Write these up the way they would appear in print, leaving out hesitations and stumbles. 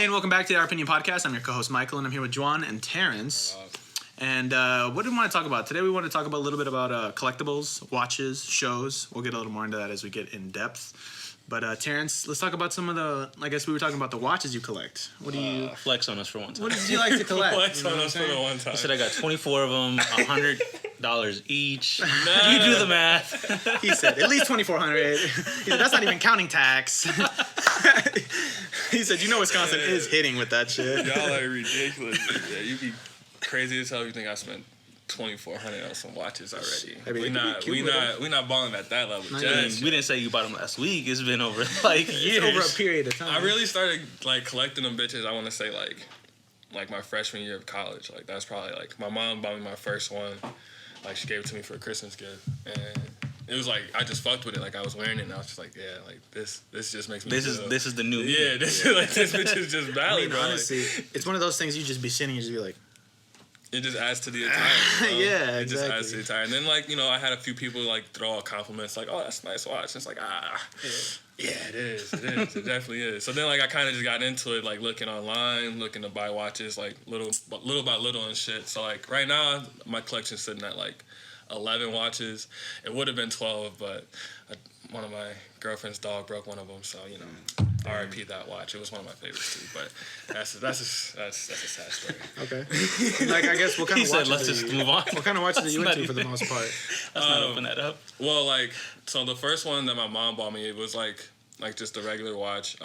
Hey, and welcome back to Our Opinion Podcast. I'm your co-host, Michael, and I'm here with Jhoan and Terence. And what do we want to talk about? Today we want to talk about a little bit about collectibles, watches, shows. We'll get a little more into that as we get in depth. But Terence, let's talk about some of the, I guess we were talking about the watches you collect. What do you... Flex on us for one time. What do you like to collect? Flex on us for the one time. I said I got 24 of them, $100 each. You do the math. He said, at least $2,400. He said, that's not even counting tax. He said, you know Wisconsin is hitting with that shit. Y'all are ridiculous. Yeah, you be crazy as hell if you think I spent $2,400 on some watches already. I mean, we not balling at that level. We didn't say you bought them last week. It's been over like years. It's over a period of time. I really started like collecting them bitches. I want to say like my freshman year of college. Like that's probably like my mom bought me my first one. Like she gave it to me for a Christmas gift, and it was like I just fucked with it. Like I was wearing it, and I was just like, yeah, like this just makes me. This is the new. Yeah, this is like this bitch is just valid. I mean, bro. honestly, it's one of those things you just be sitting and just be like. It just adds to the attire. You know? Yeah, it exactly. just adds to the attire. And then, like, you know, I had a few people, like, throw out compliments, like, oh, that's a nice watch. And it's like, yeah, it is. It definitely is. So then, like, I kind of just got into it, like, looking online, looking to buy watches, like, little by little and shit. So, like, right now, my collection's sitting at, like, 11 watches. It would have been 12, but one of my girlfriend's dog broke one of them, so, you know. R.I.P. that watch. It was one of my favorites too, but that's a sad story. Okay. Like I guess what kind He of said, watches? let's just move on. What kind of watches are you Let's into not for the most part? Let's not open that up. Well, like so the first one that my mom bought me, it was like just a regular watch.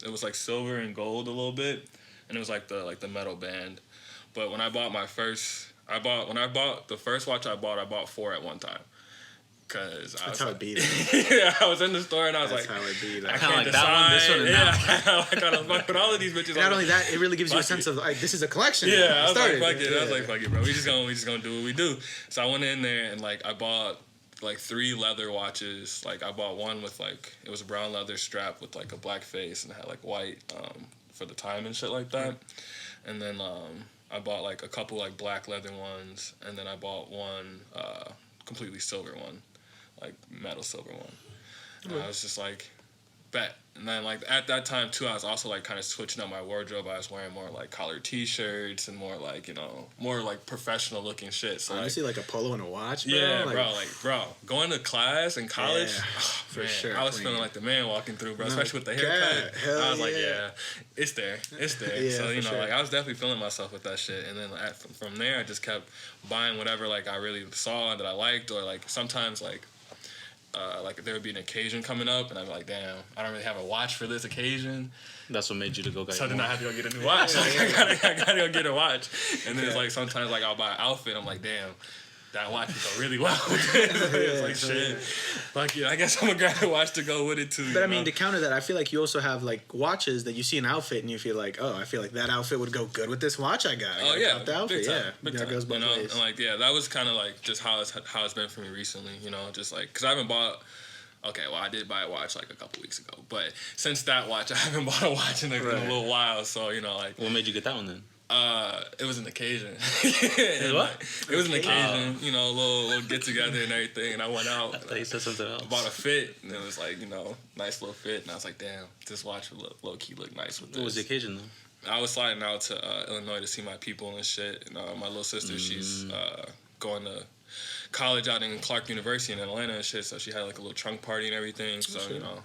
It was like silver and gold a little bit, and it was like the metal band. But when I bought the first watch I bought 4 at one time. Cause that's how it be. Yeah, I was in the store and I was that's like, how it be. I Kinda can't like decide. that one, this one, and that yeah, I kind of fuck with all of these bitches. Not only that, it really gives you a sense of like this is a collection. Yeah, I was started. like, fuck it. I was like, fuck it, bro. We just gonna do what we do. So I went in there and like I bought like 3 leather watches. Like I bought one with like it was a brown leather strap with like a black face and it had like white for the time and shit like that. And then I bought like a couple like black leather ones, and then I bought one completely silver one. Like metal silver one. And I was just like, bet. And then like at that time too, I was also like kind of switching up my wardrobe. I was wearing more like collared t-shirts and more like, you know, more like professional looking shit. So honestly, like a polo and a watch, bro. Yeah, like, bro, going to class in college, for man, sure. I was feeling like the man walking through, bro, especially with the haircut. I was like, yeah, it's there. Yeah, so, you know, sure. like I was definitely feeling myself with that shit. And then from there, I just kept buying whatever like I really saw that I liked, or like sometimes like there would be an occasion coming up, and I'd be like, damn, I don't really have a watch for this occasion. That's what made you to go get So then more. I had to go get a new watch. Like, I gotta go get a watch. And then it's like sometimes like I'll buy an outfit. I'm like, damn, that watch would go really well with it. It's like shit. Like yeah, I guess I'm gonna grab a watch to go with it too. But I mean, to counter that, I feel like you also have like watches that you see an outfit and you feel like, oh, I feel like that outfit would go good with this watch I got. Oh yeah, the outfit, big time, yeah, big that time. goes both you know, ways. and like yeah, that was kind of like just how it's been for me recently. You know, just like because I haven't bought. Okay, well, I did buy a watch like a couple weeks ago, but since that watch, I haven't bought a watch in a little while. So you know, like, What made you get that one then? it was an occasion. What? Like, it was an occasion, you know, a little get together and everything, and I went out. I thought you said something else. I bought a fit, and it was like, you know, nice little fit, and I was like, damn, this watch would low key look nice with this. What was the occasion though? I was sliding out to Illinois to see my people and shit, and my little sister, she's going to college out in Clark University in Atlanta and shit, so she had like a little trunk party and everything, so you know,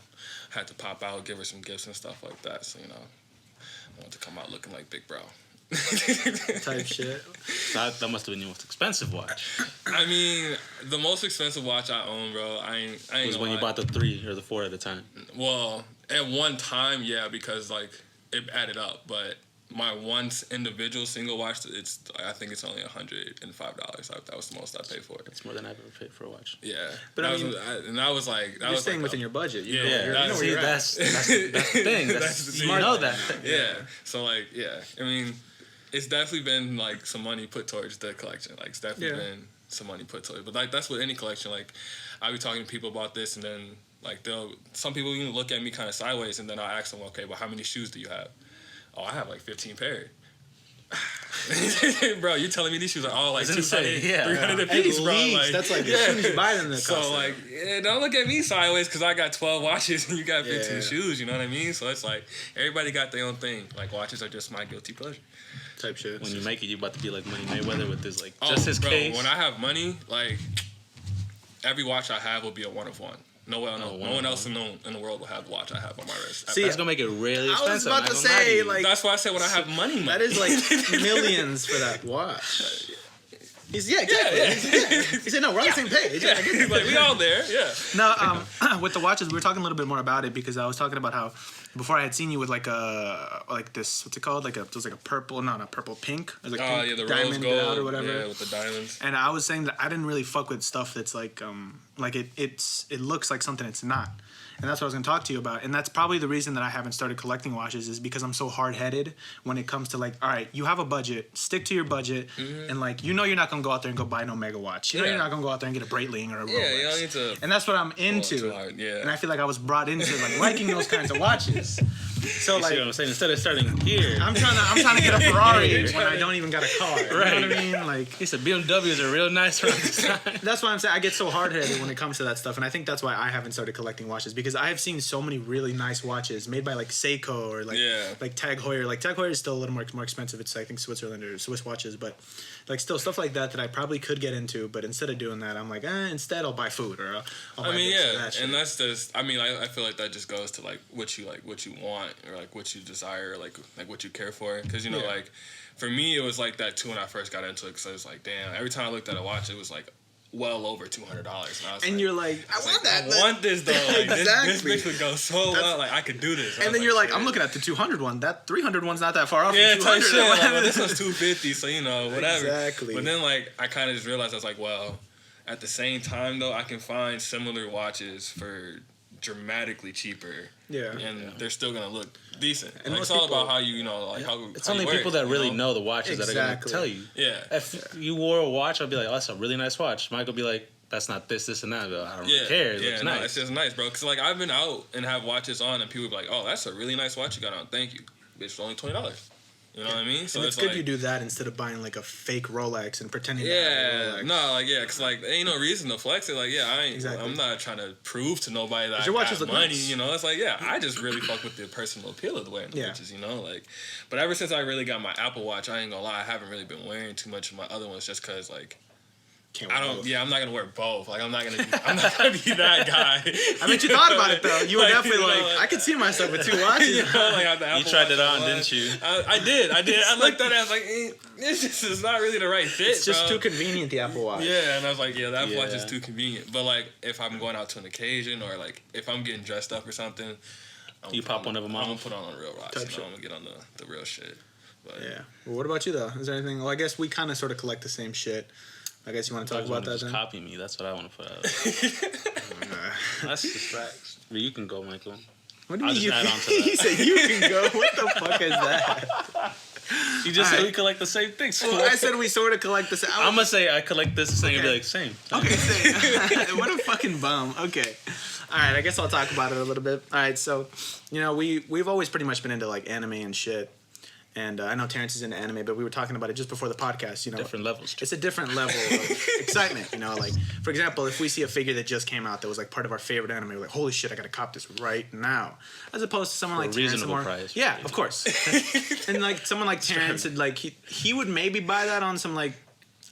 had to pop out, give her some gifts and stuff like that, so you know, I wanted to come out looking like big bro. Type shit. That must have been your most expensive watch. I mean, the most expensive watch I own, bro, I ain't Was gonna when you lie. bought the 3 or the 4 at a time. Well, at one time, yeah, because like it added up, but my one individual single watch, I think it's only $105. That was the most I paid for it. It's more than I've ever paid for a watch. Yeah, But that I mean, was like You're staying within your budget. You know, Yeah, you know that's- where See, you're at. that's the thing. That's the You thing. know that. Yeah. So like, yeah. I mean, it's definitely been like some money put towards the collection. Like it's definitely been some money put towards it. But like that's with any collection. Like I be talking to people about this, and then like some people even look at me kind of sideways, and then I'll ask them, okay, well, how many shoes do you have? Oh, I have like 15 pairs. Bro, you're telling me these shoes are all like It's insane. 200, Yeah. 300 a At piece, bro. least. Like, That's like, as soon as you buy them, so like, don't look at me sideways because I got 12 watches and you got 15 Yeah. shoes. You know what I mean? So it's like everybody got their own thing. Like watches are just my guilty pleasure. type shit. When you make it, you about to be like Money Mayweather with his like Oh, just his bro, case. when I have money, like every watch I have will be a one of one. No one else in the world will have the watch I have on my wrist. See, That's gonna make it really expensive. I was about I'm to not gonna lie say, you. like, That's why I said when I have money. that is like millions for that watch. Exactly. He said, no, we're on the same page. Yeah, like we all there. Yeah. No, with the watches, we were talking a little bit more about it because I was talking about how before I had seen you with like this, what's it called? Like it was like a purple, not purple, pink. It was like pink The rose diamond gold out or whatever. Yeah, with the diamonds. And I was saying that I didn't really fuck with stuff that's like it looks like something it's not. And that's what I was going to talk to you about. And that's probably the reason that I haven't started collecting watches is because I'm so hard-headed when it comes to like, all right, you have a budget, stick to your budget, and like, you know you're not going to go out there and go buy no mega watch. You know you're not going to go out there and get a Breitling or a Rolex. Yeah, you don't need to. And that's what I'm into. Yeah. And I feel like I was brought into like liking those kinds of watches. So You like, see what I'm saying? Instead of starting here, I'm trying to get a Ferrari when I don't even got a car. You know Right. what I mean? Like, he said BMWs are real nice around this time. that's why I'm saying I get so hard-headed when it comes to that stuff, and I think that's why I haven't started collecting watches because I have seen so many really nice watches made by like Seiko or like Tag Heuer. Like Tag Heuer is still a little more expensive. It's I think Switzerland or Swiss watches, but like still stuff like that I probably could get into. But instead of doing that, I'm like, instead I'll buy food or I'll buy this or that shit. And that's just. I mean, I feel like that just goes to like what you want or like what you desire, or like what you care for. Because you know, like for me, it was like that too when I first got into it. Because I was like, damn, every time I looked at a watch, it was like well over $200. And you're like, I want that. I want this though. Like, Exactly. this bitch would go so well. Like I could do this. And then you're like, I'm looking at the 200 one. That 300 one's not that far off. Yeah, from type 200. shit. Like, well, this one's 250, so you know, whatever. Exactly. But then like I kind of just realized I was like, well, at the same time though, I can find similar watches for dramatically cheaper. Yeah. And they're still gonna look decent. And like, it's most all people- about how you know, like how It's how only you wear people it, that really you know the watches that are gonna Exactly. tell you. Yeah. If you wore a watch, I'd be like, oh, that's a really nice watch. Mike will be like, that's not this, and that. But I don't really care. It looks no, nice. it's just nice, bro. Cause like I've been out and have watches on, and people be like, "Oh, that's a really nice watch you got on. Thank you, bitch. It's only $20." You know what I mean? So And it's like, good you do that instead of buying like a fake Rolex and pretending to have a yeah, Rolex. no, like cause like there ain't no reason to flex it. Like I ain't. Exactly. I'm not trying to prove to nobody that I your watches got look money. nice. You know, it's like I just really fuck with the personal appeal of the wearing the Yeah. watches. You know, like, but ever since I really got my Apple Watch, I ain't gonna lie, I haven't really been wearing too much of my other ones just cause like. Can't I wear don't. both. Yeah, I'm not gonna wear both. Like, I'm not gonna be that guy. I mean, you thought about it though. You were Like, definitely you know, like, I could see myself with two watches. You know, like, I have the Apple You tried it Watch on, didn't you? I did. I looked at it. I was like, this just is not really the right fit. It's just bro. too convenient, the Apple Watch. Yeah, and I was like, yeah, the Apple Watch is Yeah. too convenient. But like, if I'm going out to an occasion or like if I'm getting dressed up or something, You pop one of them I'm gonna on. put on a real watch. Type You shit. know, I'm gonna get on the real shit. But Yeah. Well, what about you though? Is there anything? Well, I guess we kind of sort of collect the same shit. I guess you want to talk about that just then? copy me. That's what I want to put out. That's just facts. But you can go, Michael. What do I'll you mean? just add on to He that. said you can go. What the fuck is that? You just said Alright. we collect the same things. Well, I said we sort of collect the same. I'm gonna say I collect this thing and be Okay. like, same. Okay, same. What a fucking bum. Okay. All right, I guess I'll talk about it a little bit. All right, so, you know, we've always pretty much been into like anime and shit. And I know Terrence is into anime, but we were talking about it just before the podcast. You know, Different levels. It's a different level of excitement. You know, like for example, if we see a figure that just came out that was like part of our favorite anime, we're like, holy shit, I gotta cop this right now. As opposed to someone For a like Terrence, reasonable more, price. yeah, of course. And like someone like Terrence, would, like he would maybe buy that on some like.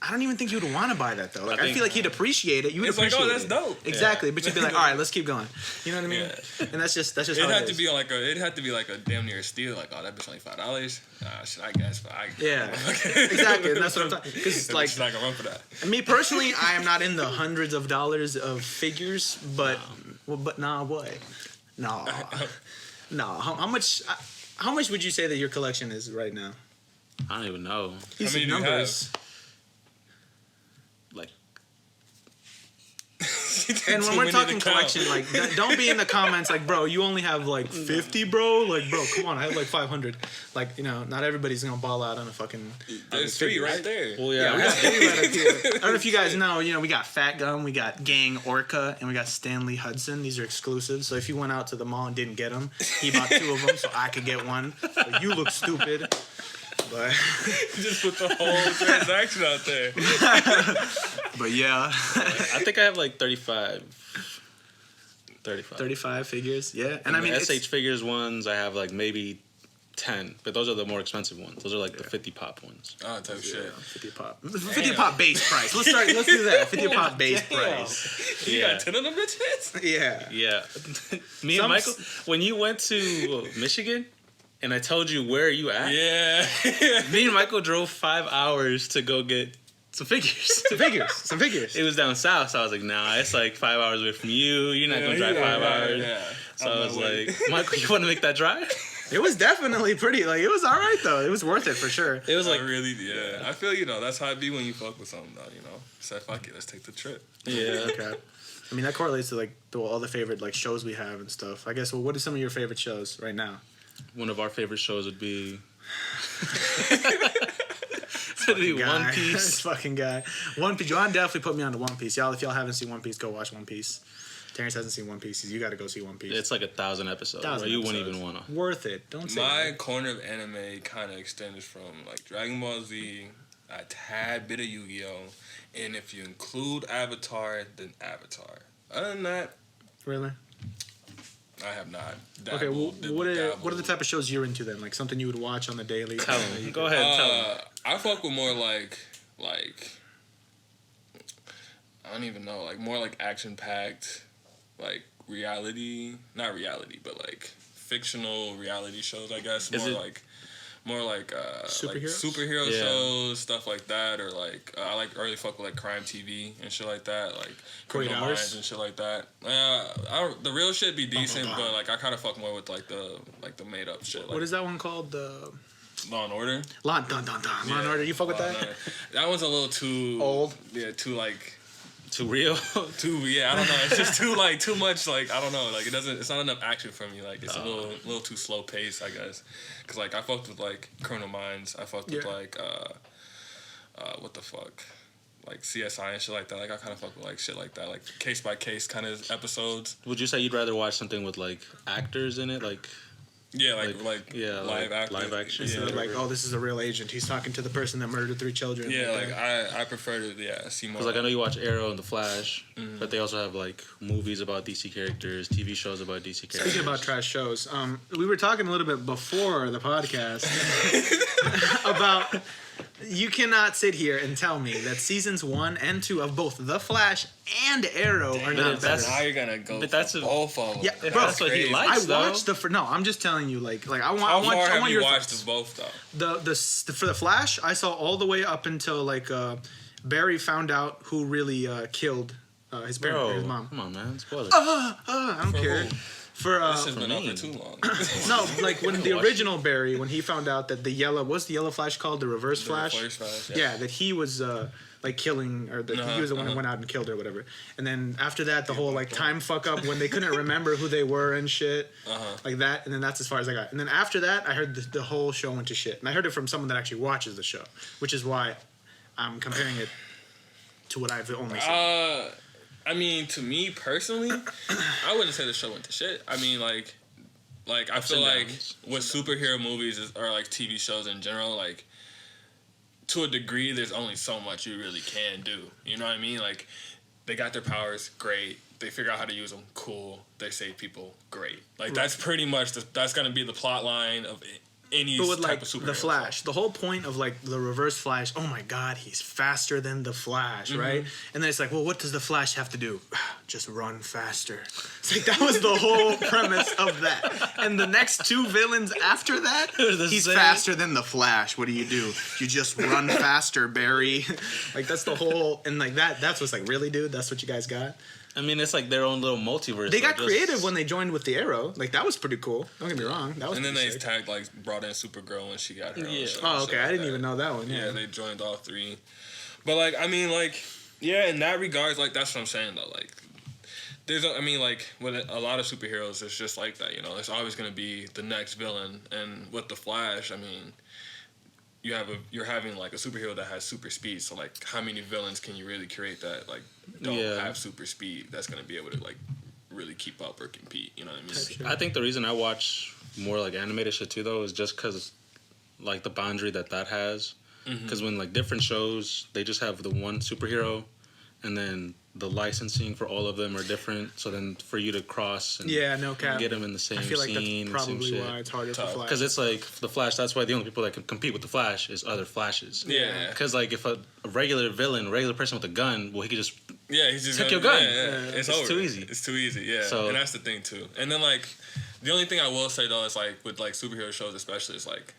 I don't even think you would want to buy that though. Like I think- feel like he'd appreciate it. You would It's like, appreciate oh, that's it. dope. Exactly, Yeah. but you'd be like, all right, let's keep going. You know what I mean? Yeah. And that's just it how had it to is. be like it had to be like a damn near steal. Like, oh, that bitch only $5. Shit, I guess, but I Yeah, exactly. And that's what I'm talking. Because like it's not gonna run for that. me personally, I am not in the hundreds of dollars of figures, but nah, what? Nah. How much? How much would you say that your collection is right now? I don't even know. These many do you numbers. Like, And when Too we're many talking to count. collection, like don't be in the comments like, bro, you only have like 50, bro. Like, bro, come on, I have like 500. Like, you know, not everybody's gonna ball out on a fucking. There's figure, three right there. well, Yeah, yeah. we got three right up here. I don't know if you guys know, you know, we got Fat Gum, we got Gang Orca, and we got Stanley Hudson. These are exclusives. So if you went out to the mall and didn't get them, he bought two of them so I could get one. So you look stupid. But Just put the whole transaction out there. but yeah, I think I have like 35. 35 figures. Yeah, and And I mean, SH figures ones, I have like maybe 10, but those are the more expensive ones. Those are like the 50 pop ones. Oh, type shit. 50 pop. 50 pop base price. Let's do that. 50 pop base price. You got 10 of them bitches? Yeah. Yeah. Me and Michael, when you went to Michigan and I told you where you at, Yeah. me and Michael drove 5 hours to go get some figures. Some figures. It was down south, so I was like, nah, it's like 5 hours away from you. You're not going to drive 5 hours. Yeah. So I was like, Michael, you want to make that drive? It was definitely pretty. Like, it was all right though. It was worth it for sure. It was like, yeah. I feel, that's how it be when you fuck with something, though, Say, fuck it, let's take the trip. yeah. Okay. I mean, that correlates to like all the favorite like shows we have and stuff. I guess. Well, what are some of your favorite shows right now? One of our favorite shows would be One Piece. This fucking guy. One Piece. Jhoan definitely put me on to One Piece. Y'all, if y'all haven't seen One Piece, go watch One Piece. Terrence hasn't seen One Piece. You got to go see One Piece. It's like 1,000 episodes. 1,000 You wouldn't episodes. even want to. Worth it. Don't say My that. corner of anime kind of extended from like Dragon Ball Z, a tad bit of Yu-Gi-Oh, and if you include Avatar, then Avatar. Other than that, Really? I have not. Okay. Well, what are the dabbled. type of shows you're into then? Like something you would watch on the daily? Tell him. Go ahead. Tell him. I fuck with more like I don't even know, like more like action packed, like not reality, but like fictional reality shows. I guess more like Superheroes? superhero Yeah. shows, stuff like that, or like I really fuck with like crime TV and shit like that, like 48 Criminal Hours? Minds and shit like that. The real shit be decent, but like I kind of fuck more with like the made up shit. Like, What is that one called? Law and Order? Law and Order. You fuck with Law and that? Order. That one's a little too Old? Yeah, too like. Too real. Yeah, I don't know. It's just too much. Like I don't know. Like it's not enough action for me. Like it's a little too slow paced, I guess. Cause like I fucked with like Criminal Minds. I fucked with like what the fuck, like CSI and shit like that. Like I kind of fuck with like shit like that, like case by case kind of episodes. Would you say you'd rather watch something with like actors in it, like? Yeah, live live action. Yeah, So like, oh, this is a real agent. He's talking to the person that murdered 3 children. yeah. Like Like that. I prefer to see more. Because like I know you watch Arrow and The Flash, but they also have like movies about DC characters, TV shows about DC characters. Speaking about trash shows, we were talking a little bit before the podcast about you cannot sit here and tell me that seasons 1 and 2 of both The Flash and Arrow are not better. Now you're gonna go. But that's for a- both of them. Yeah, That's bro, that's what he crazy. likes. I though. watched no. I'm just telling you, like I want. How I far want have your you watched thoughts. both though? For the Flash, I saw all the way up until like Barry found out who really killed his parent, Bro, his mom. come on, man. Spoilers. I don't For care. who? For This has been me. over too long. no, like when the Watch original Barry, when he found out that what's the yellow Flash called? The Reverse Flash. First Flash, Yeah, that he was like killing, or that he was the one that went out and killed her, or whatever. And then after that, the whole like time fuck up when they couldn't remember who they were and shit, like that. And then that's as far as I got. And then after that, I heard the whole show went to shit, and I heard it from someone that actually watches the show, which is why I'm comparing it to what I've only seen. I mean, to me personally, I wouldn't say the show went to shit. I mean, like I feel and like downs. with superhero movies or like TV shows in general, like to a degree, there's only so much you really can do. You know what I mean? Like they got their powers, great. They figure out how to use them, cool. They save people, great. Like that's pretty much that's gonna be the plot line of any But with type like of superhero. the Flash, the whole point of like the Reverse Flash, oh my God, he's faster than the Flash, right? And then it's like, well, what does the Flash have to do? Just run faster. It's like that was the whole premise of that. And the next 2 villains after that, The he's same. faster than the Flash. What do? You just run faster, Barry. Like that's the whole, and like that's what's like, really, dude? That's what you guys got? I mean, it's like their own little multiverse. They got like, just- creative when they joined with the Arrow. Like that was pretty cool. Don't get me wrong. That was And then pretty they sick. tagged brought in Supergirl when she got her own Yeah. show. Oh, and okay. shit I like didn't that. even know that one. Yeah, they joined all 3. But like, I mean, like, yeah, in that regards, like that's what I'm saying though. Like, I mean, like with a lot of superheroes, it's just like that. You know, there's always gonna be the next villain. And with the Flash, I mean, you're having like a superhero that has super speed. So like, how many villains can you really create that like don't have super speed? That's gonna be able to like really keep up or compete. You know what I mean? I think the reason I watch more like animated shit too, though, is just because like the boundary that has. Because when like different shows, they just have the one superhero, and then the licensing for all of them are different. So then for you to cross and no cap. get them in the same I feel like scene, that's and same probably shit. why it's harder for Flash. Because it's like the Flash. That's why the only people that can compete with the Flash is other Flashes. Yeah. Because like if a regular villain, a regular person with a gun, well, he could just he's just take your gun. It's over. too easy. It's too easy. Yeah. So, and that's the thing too. And then like the only thing I will say though is like with like superhero shows especially is like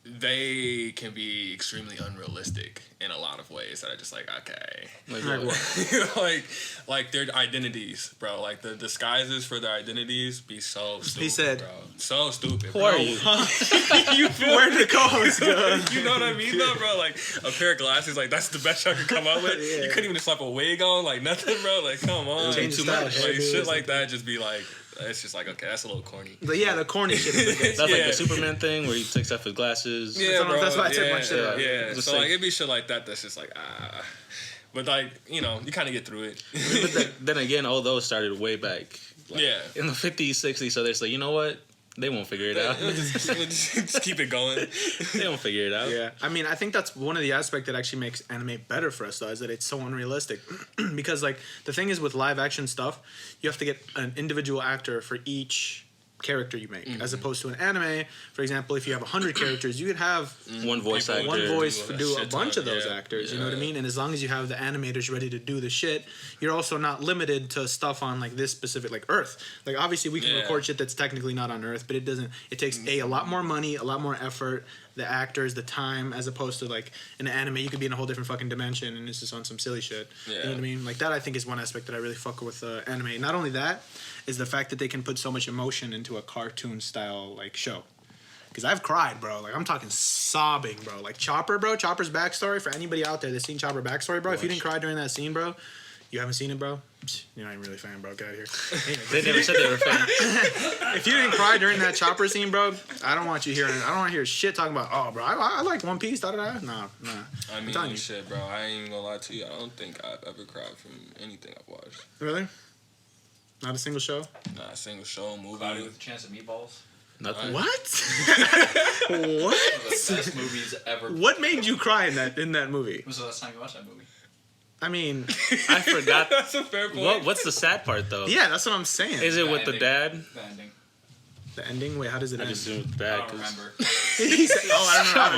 they can be extremely unrealistic in a lot of ways that are just like, okay. like what? like their identities, bro. Like the disguises for their identities be so stupid, He said, bro. So stupid, Who bro. are you? Where did the co-host go? You know what I mean though, bro? Like a pair of glasses, like that's the best y'all could come up with. Yeah. You couldn't even slap a wig on, like nothing, bro. Like come on. Change too the style, much. Like hairdo, shit like that just be like, it's just like, okay, that's a little corny. But yeah, the corny shit is the best. That's like Yeah. the Superman thing where he takes off his glasses. Yeah, bro. That's why I took my shit out. Yeah, Just so like- like it'd be shit like that that's just like, But like, you know, you kind of get through it. But then again, all those started way back. Like, Yeah. In the 50s, 60s, so they're like, you know what? They won't figure it out. We'll just keep it going. They won't figure it out. Yeah, I mean, I think that's one of the aspects that actually makes anime better for us, though, is that it's so unrealistic. Because, like, the thing is with live action stuff, you have to get an individual actor for each character you make, as opposed to an anime. For example, if you have 100 characters, you could have One voice People- actor. one voice do a do a shit bunch ton, of those yeah. actors. You know what I Yeah. mean? And as long as you have the animators ready to do the shit, you're also not limited to stuff on like this specific like Earth. Like obviously we can Yeah. record shit that's technically not on Earth, but it doesn't. It takes a lot more money, a lot more effort, the actors, the time, as opposed to like in an anime you could be in a whole different fucking dimension and it's just on some silly shit. You know Yeah. what I mean? Like that I think is one aspect that I really fuck with anime. Not only that is the fact that they can put so much emotion into a cartoon style like show. Because I've cried, bro. Like, I'm talking sobbing, bro. Like, Chopper, bro. Chopper's backstory. For anybody out there that's seen Chopper backstory, bro. If you didn't cry during that scene, bro, you haven't seen it, bro. You're not even really a fan, bro. Get out of here. They never said they were fans. If you didn't cry during that Chopper scene, bro, I don't want you hearing. I don't want to hear shit talking about. Oh, bro, I like One Piece. Da da da. Nah. I telling mean, you. shit, bro. I ain't even gonna lie to you. I don't think I've ever cried from anything I've watched. Really? Not a single show. Not a single show, movie. Cloudy with a Chance of Meatballs. Nothing. What? what? One of the best movies ever. What made you cry in that movie? When was the last time you watched that movie? I mean, I forgot. That's a fair point. What's the sad part, though? yeah, that's what I'm saying. Is it with the ending. dad? The ending. The ending? Wait, how does it I end? just do it with the I dad. don't 'cause remember. He said, oh, I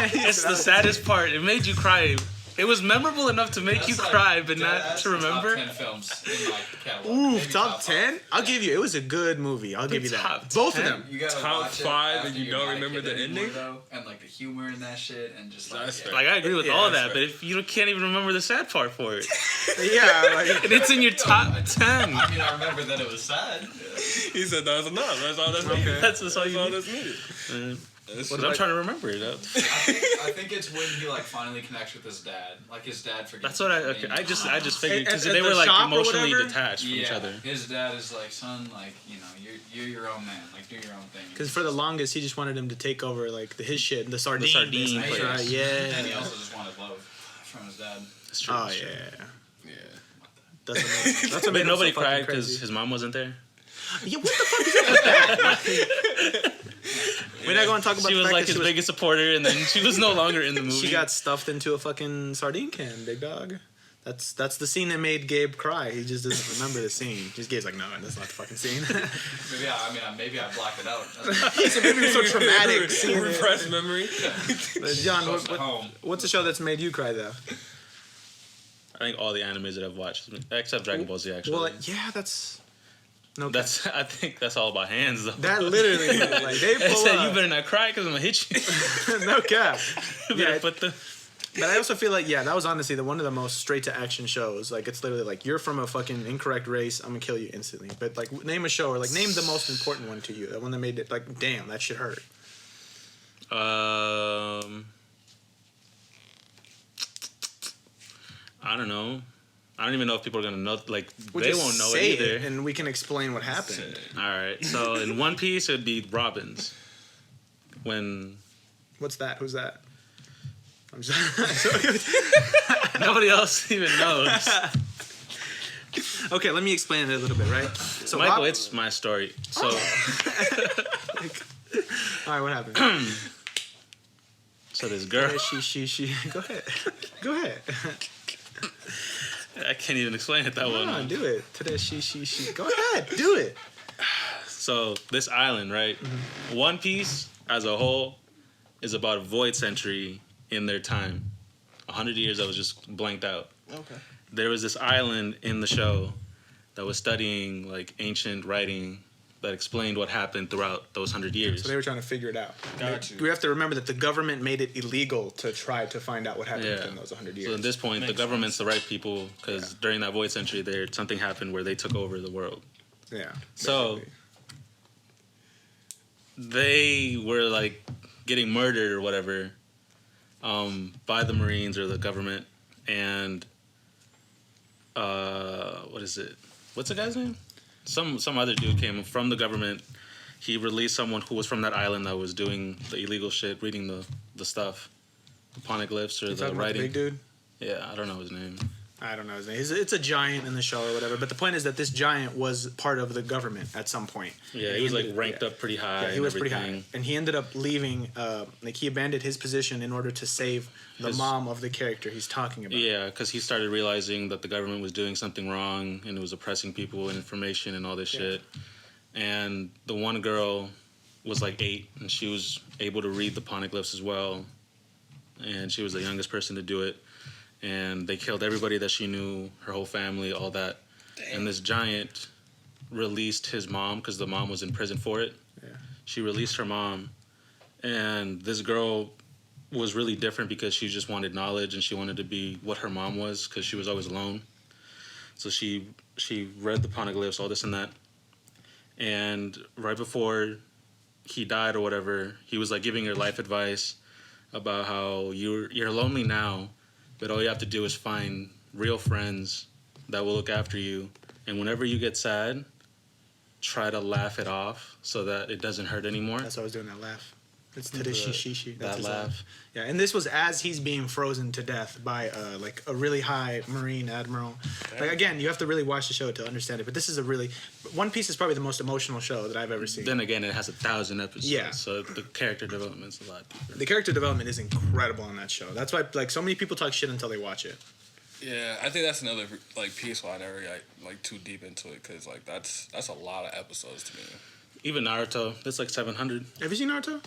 don't know. It's the saddest part. It made you cry. It was memorable enough to make That's you like cry, but dead not ass to remember. Top 10 films in my catalog. Ooh, Maybe top 10? five. I'll give you. It was a good movie. I'll give you that. top Both 10? of them. You gotta Top watch it 5 after and you you're don't not a remember kid the anymore, ending? though, and like the humor in that shit, and just like That's yeah. fair. Like I agree with Yeah, all that's that, but fair. if you can't even remember the sad part for it, Yeah, like, and it's in your top 10, I mean, I remember that it was sad. He said that was enough. That's all that's needed. that's all you need. that's needed. But I'm trying to remember it. I think it's when he like finally connects with his dad. Like his dad forgets. That's what his name. I just figured because At they the were like shop or emotionally whatever? detached from each Yeah, other. his dad is like, son, like you know, you're your own man. Like do your own thing. because for the longest, he just wanted him to take over, like, his shit, the sardine. sardine business, place. right? And he Yeah. also just wanted love from his dad. That's true. Oh, that's true. yeah. Yeah. That's amazing. That's what But made him nobody so fucking cried because crazy. his mom wasn't there. Yeah, what the fuck is up with that? We're not going to talk about She the was fact like that his biggest supporter, and then she was no longer in the movie. she got stuffed into a fucking sardine can, big dog. That's the scene that made Gabe cry. He just doesn't remember the scene. Just Gabe's like, no, that's not the fucking scene. Maybe I blacked it out. He said maybe it was so traumatic seeing it. Repressed memory. John, Close to home. what's a show that's made you cry though? I think all the animes that I've watched, except Dragon Ball Z, actually. Well, yeah, that's no. I think that's all about hands, though. That literally, like, they I pull said, you up. better not cry because I'm gonna hit you. No cap. You better Yeah, put the. but I also feel like, yeah, that was honestly one of the most straight to action shows. Like, it's literally like, you're from a fucking incorrect race, I'm gonna kill you instantly. But like, name a show or like name the most important one to you. The one that made it like, damn, that shit hurt. I don't know. I don't even know if people are gonna know. Like We'll they just won't know say it either. and we can explain what happened. All right. So in One Piece, it would be Robin's. When What's that? Who's that? I'm just nobody else even knows. Okay, let me explain it a little bit, right? So Michael, Rob- it's my story. So all right, what happened? So this girl, She. Go ahead. I can't even explain it that Come well. on, do it. Today she. Go ahead, do it. So this island, right? Mm-hmm. One Piece as a whole is about a void century in their time. 100 years that was just blanked out. Okay. There was this island in the show that was studying like ancient writing that explained what happened throughout those 100 years. So they were trying to figure it out. Got you. We have to remember that the government made it illegal to try to find out what happened within those 100 years. So at this point, the Makes government's the right people because during that void century, something happened where they took over the world. Yeah. So basically. they were like getting murdered or whatever by the Marines or the government, and what is it? What's the guy's name? Some other dude came from the government. He released someone who was from that island that was doing the illegal shit, reading the stuff, the poneglyphs or You the talking about the writing. big dude? Yeah, I don't know his name. I don't know his name. It's a giant in the show or whatever. But the point is that this giant was part of the government at some point. Yeah, he was like ranked up pretty high. Yeah, he and was pretty everything. high, and he ended up leaving. Like he abandoned his position in order to save the mom of the character he's talking about. Yeah, because he started realizing that the government was doing something wrong and it was oppressing people and information and all this shit. And the one girl was like 8, and she was able to read the poneglyphs as well. And she was the youngest person to do it. And they killed everybody that she knew, her whole family, all that. Damn. And this giant released his mom because the mom was in prison for it. Yeah. She released her mom, and this girl was really different because she just wanted knowledge and she wanted to be what her mom was because she was always alone. So she read the poneglyphs, all this and that. And right before he died or whatever, he was like giving her life advice about how you're lonely now, but all you have to do is find real friends that will look after you. And whenever you get sad, try to laugh it off so that it doesn't hurt anymore. That's why I was doing that laugh. It's Tadashishi. That laugh. Yeah, and this was as he's being frozen to death by like a really high Marine admiral. Like again, you have to really watch the show to understand it. But this is One Piece is probably the most emotional show that I've ever seen. Then again, it has 1,000 episodes. Yeah. So the character development's a lot deeper. The character development is incredible on that show. That's why like so many people talk shit until they watch it. Yeah, I think that's another like piece why I never got like too deep into it because like that's a lot of episodes to me. Even Naruto, that's like 700. Have you seen Naruto?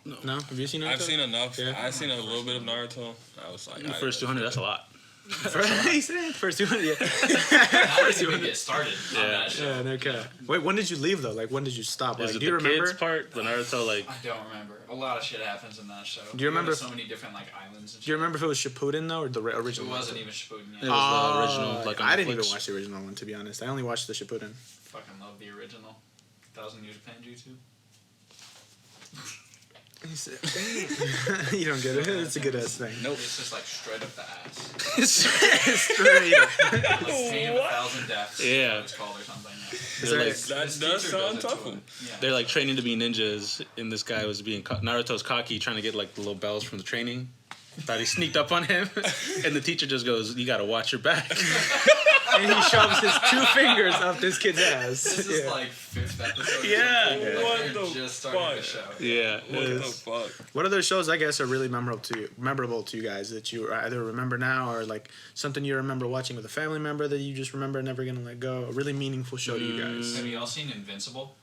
No. No. Have you seen Naruto? I've seen enough. Yeah. I've seen a little bit of Naruto. I was like, The first 200, that's a lot. First 200, yeah. How did you even get started on that show? Yeah, no cap. Wait, when did you leave though? Like, when did you stop? Like, Is it do you the remember? kids part? The Naruto, like... I don't remember. A lot of shit happens in that show. Do you remember There's so many different like islands and shit. Do you remember if it was Shippuden though, or the original? It one? wasn't even Shippuden yet. It was the original, like on I didn't Netflix. even watch the original one, to be honest. I only watched the Shippuden. Fucking love the original. 1,000 Years of Pain You don't get it. It's a good ass thing. Nope. It's just like straight up the ass. Straight up. Like Pain of 1,000 Deaths. Yeah. It's called or something. Yeah. They're like, That His does teacher sound it to tough. him. Yeah. they're like training to be ninjas, and this guy was being... Naruto's cocky, trying to get like the little bells from the training. Thought he sneaked up on him, and the teacher just goes, "You gotta watch your back." And he shoves his 2 fingers up this kid's ass. This is like 5th episode. Yeah. Like, What they're the just starting the fuck? show. Yeah. What the fuck? What other shows, I guess, are really memorable to you guys that you either remember now or like something you remember watching with a family member that you just remember never gonna let go? A really meaningful show to you guys. Have you all seen Invincible?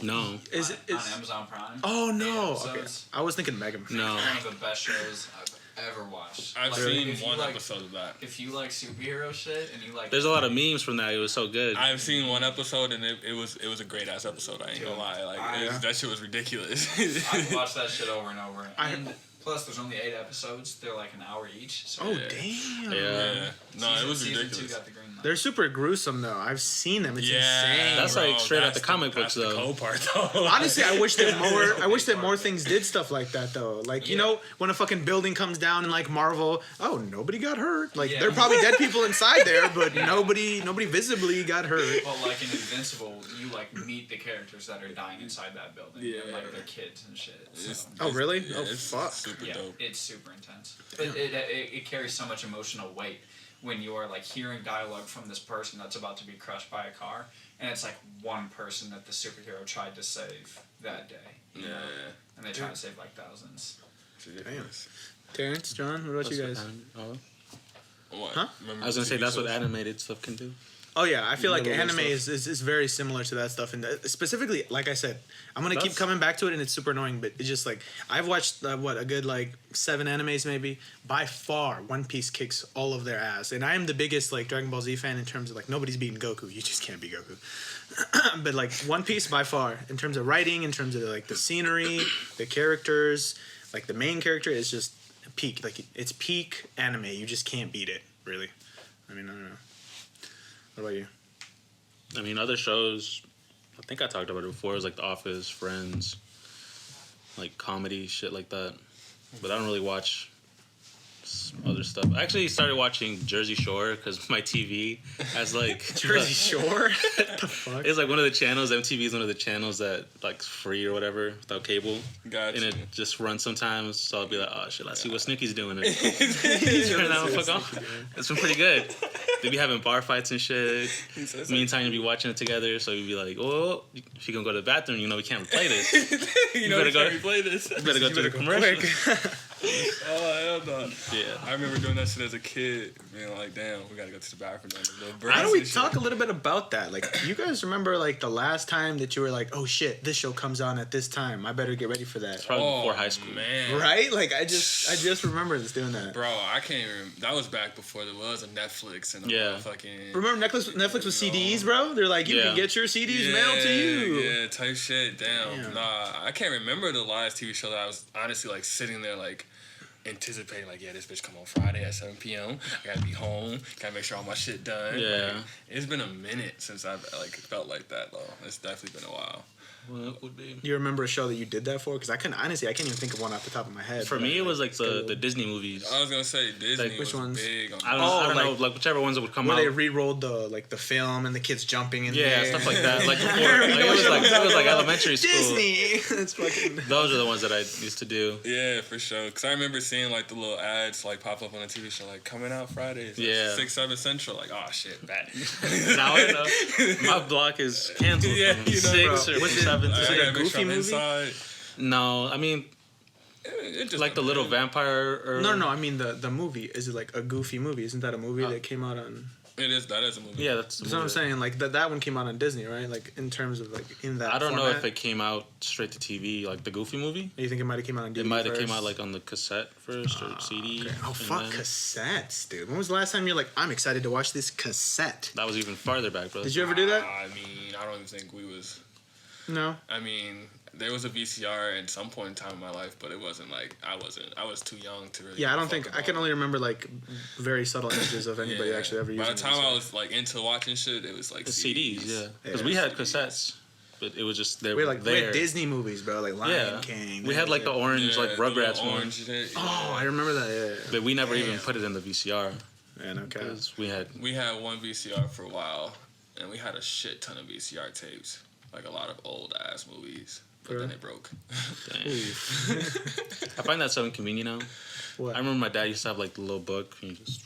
No. Is on it? Amazon Prime? Oh no! 8 Okay, episodes. I was thinking Mega Man. No. One of the best shows I've ever watched. I've Like, seen if you one like- episode of that. If you like superhero shit and you like, There's a lot of memes from that. It was so good. I've seen one episode and it was a great ass episode. I ain't gonna lie, like Yeah. that shit was ridiculous. I've watched that shit over and over. I- And plus, there's only 8 episodes. They're like an hour each. So Oh Yeah. damn! Yeah. No, it was season 2 ridiculous. got the green light. They're super gruesome though. I've seen them. It's insane. That's like straight out the comic that's books, the though. cool part, though. Honestly, I wish that more. I wish that more Part of it. things did stuff like that though. Like you Yeah. know, when a fucking building comes down in like Marvel, oh nobody got hurt. Like Yeah. there are probably dead people inside there, but nobody visibly got hurt. Well, like in Invincible, you like meet the characters that are dying inside that building. Yeah. And, like their kids and shit. So, Oh, really? Yeah, Oh, it's fuck. Super yeah, dope. it's super intense. But it carries so much emotional weight when you are like hearing dialogue from this person that's about to be crushed by a car, and it's like one person that the superhero tried to save that day. You know? And they try to save like thousands. It's ridiculous. Terrence, John, what about you guys? What? Huh? Remember I was gonna say TV that's what shows? animated stuff can do. Oh yeah, I feel like Little anime stuff. is very similar to that stuff, and specifically, like I said, I'm gonna keep That's- coming back to it, and it's super annoying, but it's just like I've watched a good like 7 animes maybe. By far, One Piece kicks all of their ass, and I am the biggest like Dragon Ball Z fan in terms of like nobody's beating Goku. You just can't beat Goku. But like One Piece by far, in terms of writing, in terms of like the scenery, the characters, like the main character is just peak. Like it's peak anime. You just can't beat it, really. I mean, I don't know. What about you? I mean, other shows, I think I talked about it before, is like The Office, Friends, like comedy, shit like that. But I don't really watch other stuff. I actually started watching Jersey Shore because my TV has like... Jersey Shore? What the fuck? It's like one of the channels, MTV is one of the channels that like free or whatever without cable. Gotcha. And it just runs sometimes, so I'll be like, oh shit, let's see what Snooki's doing. Turn that one fuck off. It's been pretty good. They be having bar fights and shit. Me and Tanya be watching it together, so we'd be like, oh, if you gonna go to the bathroom, you know we can't play this. you know, better go- replay this. You better go to the commercial. Oh, hell no. Yeah. I remember doing that shit as a kid, being like, damn, we gotta go to the bathroom. How do we talk a little bit about that? Like, you guys remember like the last time that you were like, oh shit, this show comes on at this time. I better get ready for that. Probably before high school. Man. Right? Like, I just remember this doing that. Bro, I can't even. That was back before there was a Netflix and Yeah. fucking. Remember Netflix with CDs, bro? They're like, you Yeah. can get your CDs mailed to you. Yeah, type shit. Damn. Nah, I can't remember the last TV show that I was honestly like sitting there like anticipating like, yeah, this bitch come on Friday at 7 p.m. I gotta be home. Gotta make sure all my shit done. Yeah. Like, it's been a minute since I've like felt like that though. It's definitely been a while. What would be? Do you remember a show that you did that for? Because I can't even think of one off the top of my head. For me, it was like the Disney movies. I was gonna say Disney Like, which was ones? big on I don't, Oh, I don't know, like- like whichever ones that would come where out. they re-rolled the film and the kids jumping in Yeah, there. stuff like that. Like before, You like, know what show I'm it was talking like about? elementary school. Disney. It's fucking. Those are the ones that I used to do. Yeah, for sure. Because I remember seeing like the little ads like pop up on the TV show, like coming out Fridays. Yeah. 6, 7 Central. Like, oh shit, bad. Now I know. My block is canceled Yeah, from you know, 6 bro. or Was from it- 7 was to it a I gotta make Goofy sure I'm movie? inside. No, I mean, It just like the little vampire or... No, I mean the movie. Is it like a Goofy movie? Isn't that a movie that came out on? That is a movie. Yeah, that's the That's what I'm movie. saying. Like that one came out on Disney, right? Like in terms of like in that. I don't know format? if it came out straight to TV, like the Goofy movie. You think it might have came out on DVD It might have first? came out like on the cassette first or CD. Okay. Oh and fuck then- cassettes, dude. When was the last time you're like, I'm excited to watch this cassette? That was even farther back, bro. Did you ever do that? I mean, I don't even think we was. No. I mean, there was a VCR at some point in time in my life, but it wasn't like I was too young to really. Yeah, I don't fuck think I about can it. only remember like very subtle images of anybody Yeah. actually ever using. By the time it, so. I was like into watching shit, it was like The CDs, yeah. Because Yeah. we had cassettes, but it was just they we were had we there. had Disney movies, bro, like Lion Yeah. King. We had like the orange, like the little Rugrats one, orange shit. Oh, I remember that. Yeah. but we never even put it in the VCR Yeah, no cap. because we had. We had one VCR for a while, and we had a shit ton of VCR tapes, like a lot of old ass movies. But then it broke. Dang. I find that so inconvenient now. What? I remember my dad used to have like the little book. And you just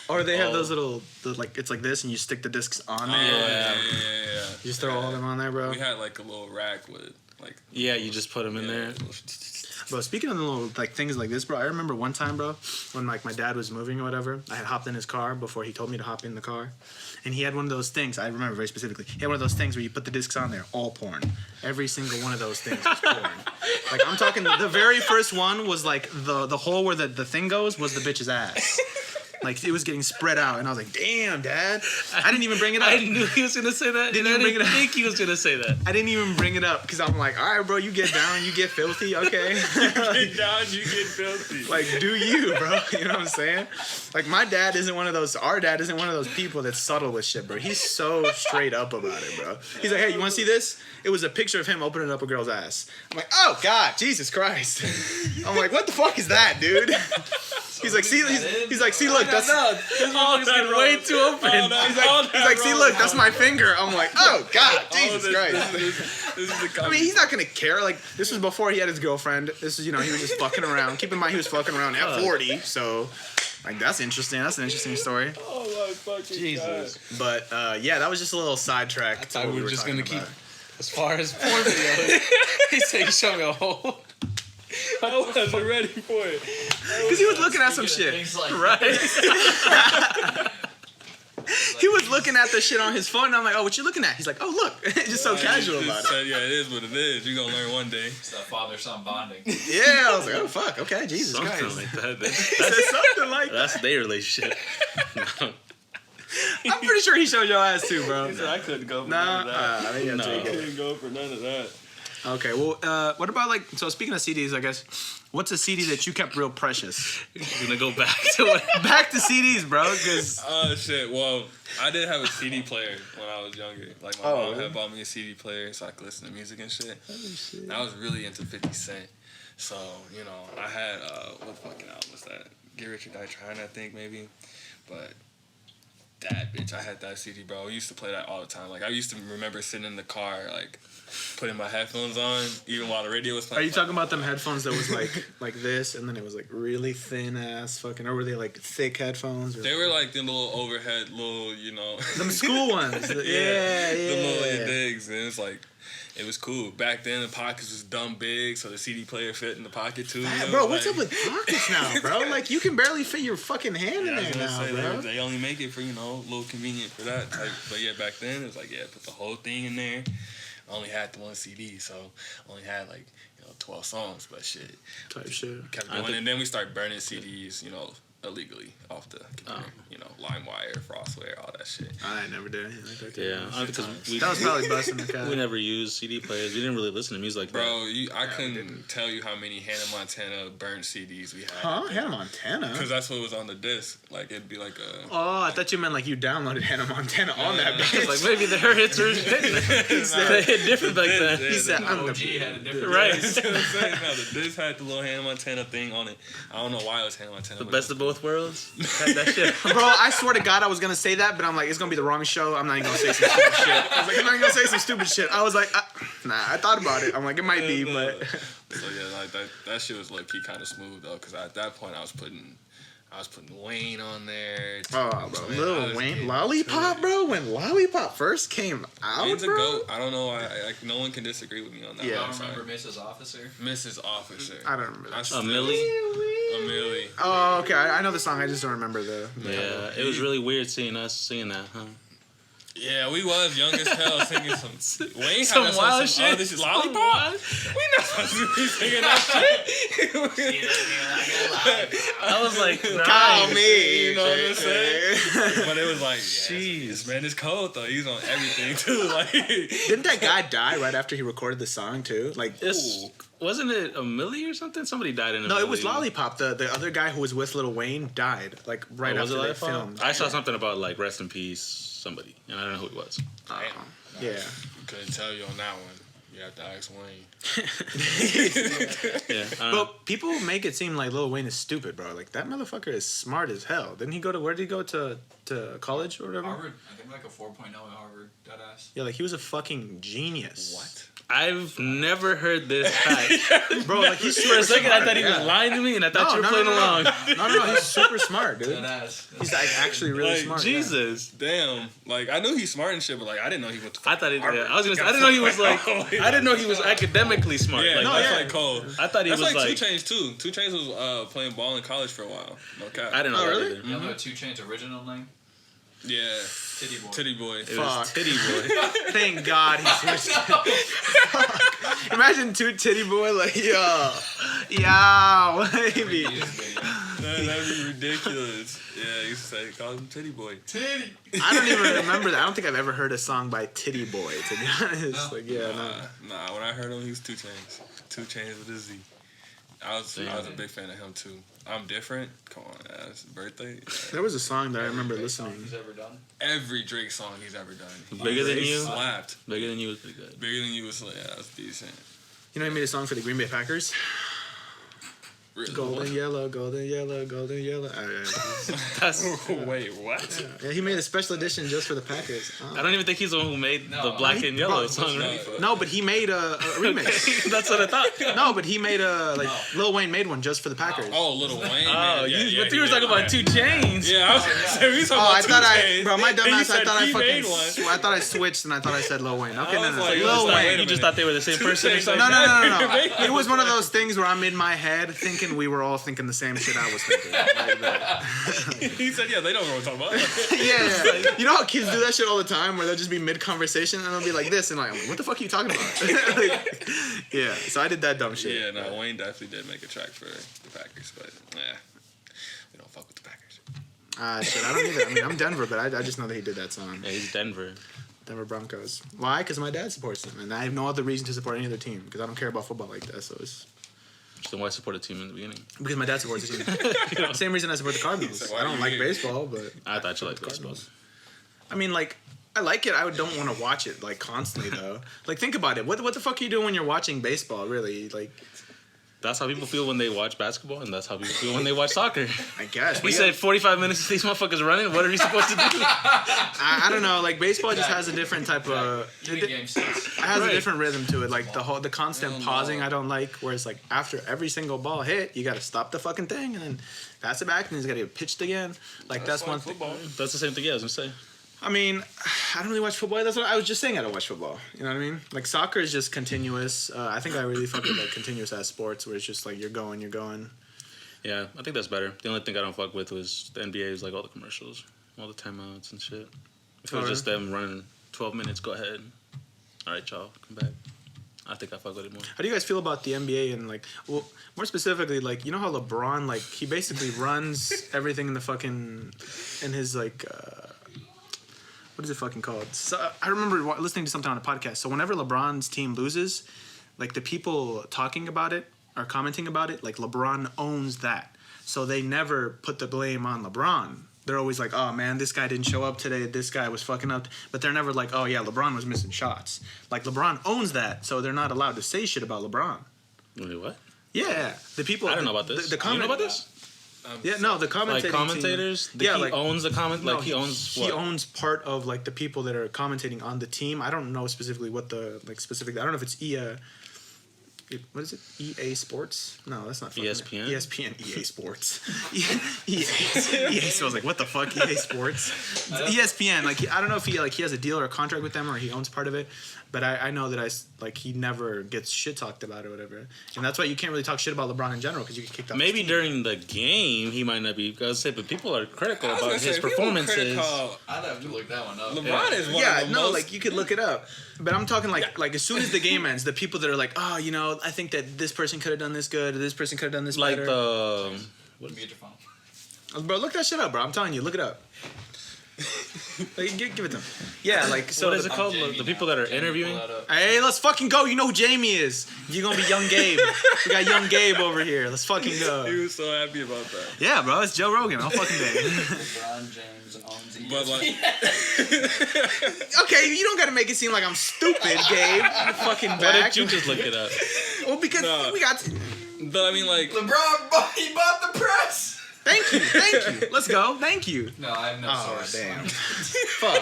Or they have Oh. those little, like it's like this, and you stick the discs on there. Yeah. You just throw all of them on there, bro. We had like a little rack with like. yeah, you just put them in there. Bro, speaking of the little like things like this, bro, I remember one time, bro, when like my dad was moving or whatever, I had hopped in his car before he told me to hop in the car, and he had one of those things. I remember very specifically. He had one of those things where you put the discs on there, all porn. Every single one of those things was porn. Like I'm talking, the very first one was like the hole where the thing goes was the bitch's ass. Like it was getting spread out, and I was like, "Damn, Dad!" I didn't even bring it up. I knew he was gonna say that. Didn't and even I bring it didn't up. think he was gonna say that. I didn't even bring it up because I'm like, all right, bro, you get down, you get filthy, okay? Get down, you get filthy. Like, do you, bro? You know what I'm saying? Like, my dad isn't one of those. Our dad isn't one of those people that's subtle with shit, bro. He's so straight up about it, bro. He's like, hey, you want to see this? It was a picture of him opening up a girl's ass. I'm like, oh God, Jesus Christ. I'm like, what the fuck is that, dude? He's like, see, he's like, see, look, that's. This motherfucker's getting way too open. He's like, see, look, that's my finger. I'm like, oh God, Jesus Christ. This is the I mean, he's not gonna care. Like, this was before he had his girlfriend. This is, you know, he was just fucking around. Keep in mind, he was fucking around at 40. So, like, that's interesting. That's an interesting story. Oh my fucking Jesus. But yeah, that was just a little sidetrack. I thought we were just gonna keep as far as porn videos. He said he showed me a hole. I wasn't ready for it. Because he was looking at some shit. Right. He was looking at the shit on his phone, and I'm like, oh, what you looking at? He's like, oh, look. Just so casual about it. Yeah, it is what it is. You're going to learn one day. It's that father-son bonding. Yeah, I was like, oh, fuck. Okay, Jesus Something Christ. like that. He said something like that. That's their relationship. I'm pretty sure he showed your ass too, bro. I couldn't go for Nah, none of that. I didn't take it. couldn't go for none of that. Okay, well, what about like? So speaking of CDs, I guess, what's a CD that you kept real precious? We're gonna go back to what? Back to CDs, bro. Because Oh shit! Well, I did have a CD player when I was younger. Like my mom had bought me a CD player so I could listen to music and shit. And I was really into 50 Cent. So you know, I had what fucking album was that? Get Rich or Die Trying, I think maybe. But that bitch, I had that CD, bro. I used to play that all the time. Like I used to remember sitting in the car, like putting my headphones on, even while the radio was playing. are you talking about them headphones that was like this, and then it was like really thin ass fucking, or were they like thick headphones? Or They were like the little overhead, little, you know. them school ones. Yeah, yeah. The little digs, and it's like, it was cool. Back then, the pockets was dumb big, so the CD player fit in the pocket too. You know? Bro, what's like, up with pockets now, bro? Like you can barely fit your fucking hand in I was there gonna now, say bro. they only make it for, you know, a little convenient for that type. But yeah, back then it was like, yeah, put the whole thing in there. I only had the one CD, so I only had like, you know, 12 songs, but shit. Type shit. Kept going, and then we started burning CDs, you know, illegally off the computer. You know, LimeWire, Frostware, all that shit. I never did anything like that. Yeah, because That was probably busting the we cat. never used CD players. We didn't really listen to music like that. Bro, I couldn't tell you how many Hannah Montana burnt CDs we had. Huh? Hannah Montana? Because that's what was on the disc. Like, it'd be like a... Oh, I thought you meant like you downloaded Hannah Montana on that bitch. Like maybe their hits are they hit different back then. He said, I'm OG the had a different Right. That's what I'm saying. No, the disc had the little Hannah Montana thing on it. I don't know why it was Hannah Montana. The but best it of both worlds. Had that shit. Bro, I swear to God, I was gonna say that, but I'm like, it's gonna be the wrong show. I'm not even gonna say some stupid shit. I was like, I'm not even gonna say some stupid shit. I was like, nah, I thought about it. I'm like, it might be, but So yeah, like that shit was low key kind of smooth though, because at that point I was putting Wayne on there. oh, bro, Man, I Lil was Wayne, getting Lollipop, to it. bro. When Lollipop first came out, Wayne's a bro. goat. I don't know. No one can disagree with me on that. Yeah. I one. don't Sorry. remember Mrs. Officer. Mrs. Officer. I don't remember that. still- A Millie. A Millie. Oh, okay. I know the song. I just don't remember the Yeah, it was really weird seeing us singing that, huh? Yeah, we was young as hell singing some Wayne Some had us wild on some, shit. Oh, this is Lollipop. We not supposed to be singing that shit. I was like, Call me. You know what I'm saying? But it was like, yeah, Jeez. this man is cold though. He's on everything too. Like, Didn't that guy die right after he recorded the song too? Like, Wasn't it a Millie or something? Somebody died in a no, it was Millie. Lollipop. The other guy who was with Lil Wayne died like right Oh, was after it they Lollipop? filmed. I saw something about like rest in peace somebody, and I don't know who it was. Yeah. couldn't tell you on that one. You have to ask Wayne. Yeah, I don't know. But people make it seem like Lil Wayne is stupid, bro. Like that motherfucker is smart as hell. Didn't he go to where did he go to college or whatever? Harvard, I think like a 4.0 at Harvard, deadass. Yeah, like he was a fucking genius. What? I've never heard this fact. Bro, like he's For a super second, I smart, thought he was yeah. lying to me, and I thought you were playing along. No, he's super smart, dude. Deadass. He's like actually really Like, smart. yeah. Jesus. Damn. Like, I knew he's smart and shit, but like, I didn't know he went to I thought he. Harvard. I was gonna say. I didn't know he was like. Oh, yeah. I didn't know he was academically smart. Yeah, like, no, that's that's yeah. like Cole. I thought he That's was like like. 2 Chainz too. 2 Chainz was playing ball in college for a while. No cap. I didn't know Oh, that really? either. You know 2 Chainz original name? Yeah. Titty Boy. Titty boy. It Fuck. was Titty Boy. Thank God he switched. Fuck. Imagine two titty boy like yo, baby. That'd be ridiculous. Yeah, you used to say, call him Titty boy. Titty. I don't even remember that. I don't think I've ever heard a song by Titty Boy. To be honest, No. like yeah, no. Nah, when I heard him, he was 2 Chainz. 2 Chainz with a Z. I was a big fan of him too. I'm different. Come on, that's his birthday. There was a song that I remember Every song listening. he's ever done. Every Drake song he's ever done. Bigger Than He You? slapped. Bigger Than You was pretty good. Bigger Than You was, yeah, that's decent. You know, he made a song for the Green Bay Packers. Really? Golden yellow, golden yellow, golden yellow. That's, Wait, what? Yeah, he made a special edition just for the Packers. I don't even think he's the one who made No, the black and yellow bro, song. Right? No, but he made a remix. That's what I thought. No, but he made Lil Wayne made one just for the Packers. Oh, Little Wayne. Oh, man. but you were talking about 2 Chainz. Yeah, I was gonna say we talking Oh, I about thought 2 I, Chainz, bro, my and you dumbass, I said thought I he fucking, made one. I thought I switched and I thought I said Lil Wayne. Okay, I no, was like, Lil wait a Wayne. You minute. just thought they were the same person or Chainz something? No. It was one of those things where I'm in my head thinking we were all thinking the same shit I was thinking. Like that. He said, yeah, they don't know what we're talking about. Yeah. You know how kids do that shit all the time where they'll just be mid-conversation and they'll be like this and like, what the fuck are you talking about? Like, yeah, so I did that dumb shit. Yeah, no, Wayne definitely did make a track for the Packers, but yeah, we don't fuck with the Packers. Shit, I don't either. I mean, I'm Denver, but I just know that he did that song. Yeah, he's Denver. Denver Broncos. Why? Because my dad supports them, and I have no other reason to support any other team because I don't care about football like that. So it's So why support a team in the beginning? because my dad supports the team. Same reason I support the Cardinals. So why I do don't you like hate? baseball, but I thought you liked baseball. Cardinals. I mean, like, I like it. I don't want to watch it like constantly though. Like, think about it. What the fuck are you doing when you're watching baseball? Really? Like, That's how people feel when they watch basketball, and that's how people feel when they watch soccer. I guess. He but said 45 minutes of these motherfuckers running. What are we supposed to do? I don't know. Like, baseball just has a different type of. You mean game 6. It has Right. a different rhythm to it. Like the constant Hell no. pausing, I don't like. Whereas like after every single ball hit, you got to stop the fucking thing and then pass it back, and it's got to get pitched again. Like that's one thing. football. That's the same thing. Yeah, I was gonna say. I mean, I don't really watch football. That's what I was just saying. I don't watch football. You know what I mean? Like soccer is just continuous. I think I really fuck with like continuous as sports, where it's just like you're going. Yeah, I think that's better. The only thing I don't fuck with was the NBA is like all the commercials, all the timeouts and shit. If it was Oh, just them running 12 minutes, go ahead. All right, y'all, come back. I think I fuck with it more. How do you guys feel about the NBA and like, well, more specifically, like you know how LeBron like he basically runs everything in the fucking in his like. What is it fucking called? So, I remember listening to something on a podcast. So whenever LeBron's team loses, like the people talking about it or commenting about it, like LeBron owns that. So they never put the blame on LeBron. They're always like, oh man, this guy didn't show up today. This guy was fucking up. But they're never like, oh yeah, LeBron was missing shots. Like LeBron owns that. So they're not allowed to say shit about LeBron. Wait, what? Yeah. The people. I don't know about this. The you know about this? Yeah, no, the commentating Like team- commentators? Yeah, he like- owns the comment. No, Like he owns. He what? owns part of like the people that are commentating on the team. I don't know specifically what the like specifically. I don't know if it's what is it? EA Sports? No, that's not fucking ESPN? ESPN. EA Sports. EA. So I was like, what the fuck? EA Sports. ESPN. Like I don't know if he has a deal or a contract with them or he owns part of it. But I know that he never gets shit talked about or whatever, and that's why you can't really talk shit about LeBron in general because you get kicked off. Maybe his team. during the game he might not be. Because but people are critical about his people performances. I'd have to look that one up. LeBron is one Yeah, of the no, most. like you could look it up. But I'm talking like as soon as the game ends, the people that are like, oh, you know, I think that this person could have done this good, or this person could have done this Like better. the. Mute your phone. Bro, look that shit up, bro. I'm telling you, look it up. Like, give it to him. Yeah, like so. What is it the- called? Jamie The people now. that are Jamie, interviewing. pull that up. Hey, let's fucking go. You know who Jamie is. You're gonna be young Gabe. We got young Gabe over here. Let's fucking He go. was so happy about that. Yeah, bro. It's Joe Rogan all fucking day. LeBron James owns ESPN. But like, Okay, you don't gotta make it seem like I'm stupid, Gabe. I'm fucking Why back. did you just look it up? Well, because No. we got. but I mean, like, LeBron, he bought the press. Thank you. Let's go. Thank you. No, I have no Oh source. damn! Fuck!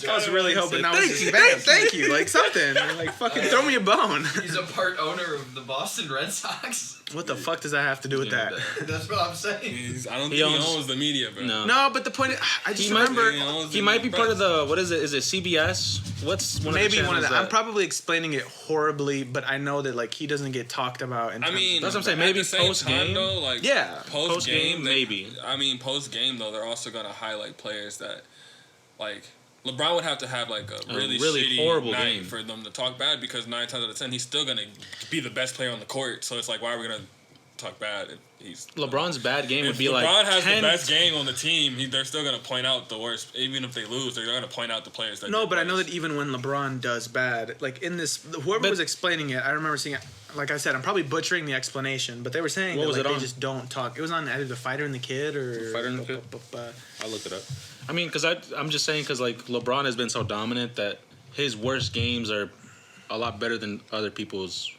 I was really hoping that was Thank just you, bam. Thank you, like something. Like fucking throw me a bone. He's a part owner of the Boston Red Sox. What the fuck does that have to do with that? That's what I'm saying. I don't think He he owns- owns the media, bro. No. No, but the point is, I just He might remember He might be part of the. What is it? Is it CBS? What's one maybe of the one of channels the. I'm that- probably explaining it horribly, but I know that like he doesn't get talked about. In I terms mean, of- That's what I'm saying, at maybe the same post-game? time, though, like, Yeah, post game, post-game, maybe. I mean, post game though, they're also gonna highlight players that, like, LeBron would have to have like a really shitty horrible night game for them to talk bad because 9 times out of 10 he's still gonna be the best player on the court. So it's like, why are we gonna talk bad if he's LeBron's bad game If would be LeBron like has 10 the best game on the team, they're still gonna point out the worst. Even if they lose, they're gonna point out the players that. no, did but I know worse. that even when LeBron does bad, like in this, whoever But- was explaining it, I remember seeing it. Like I said, I'm probably butchering the explanation, but they were saying What that was like, it they on? just don't talk. It was on either The Fighter and the Kid or The Fighter and the Kid? I'll look it up. I mean, because I'm just saying because like LeBron has been so dominant that his worst games are a lot better than other people's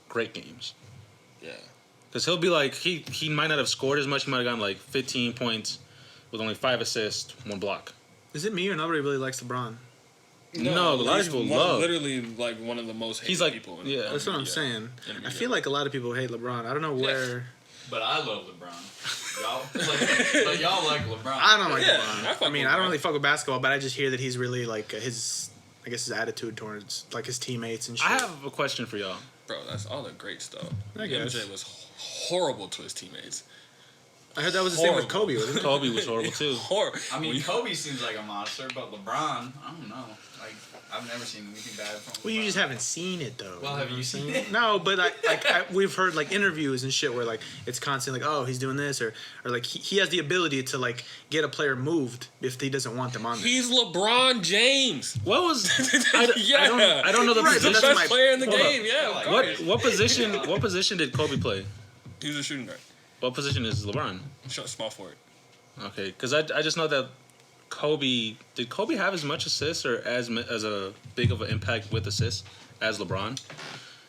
great games. Yeah. Because he'll be like, he might not have scored as much. He might have gotten like 15 points with only 5 assists, 1 block. Is it me or nobody really likes LeBron? No, a lot of people love. Literally, like one of the most hated He's like, people. yeah. That's what I'm saying. I feel like a lot of people hate LeBron. I don't know where. But I love LeBron. Y'all, but y'all like LeBron. I don't like Yeah, LeBron. I mean, I don't really fuck with basketball, but I just hear that he's really like his attitude towards like his teammates and shit. I have a question for y'all. Bro, that's all the great stuff. I guess. MJ was horrible to his teammates. I heard that was the same with Horrible. Kobe, wasn't it? Kobe was horrible too. Horrible. I mean, Kobe seems like a monster, but LeBron, I don't know. Like, I've never seen anything bad from LeBron. Well, you just haven't seen it though. Well, have you seen it? it? No, but we've heard like interviews and shit where like it's constantly like, oh, he's doing this or like he has the ability to like get a player moved if he doesn't want them on there. He's LeBron James. What was? Yeah. I don't know the Right, He's the that's position. best player in the game. Yeah, of Like, course. What position? What position did Kobe play? He was a shooting guard. What position is LeBron? Small forward. Okay, because I just know that did Kobe have as much assists or as a big of an impact with assists as LeBron?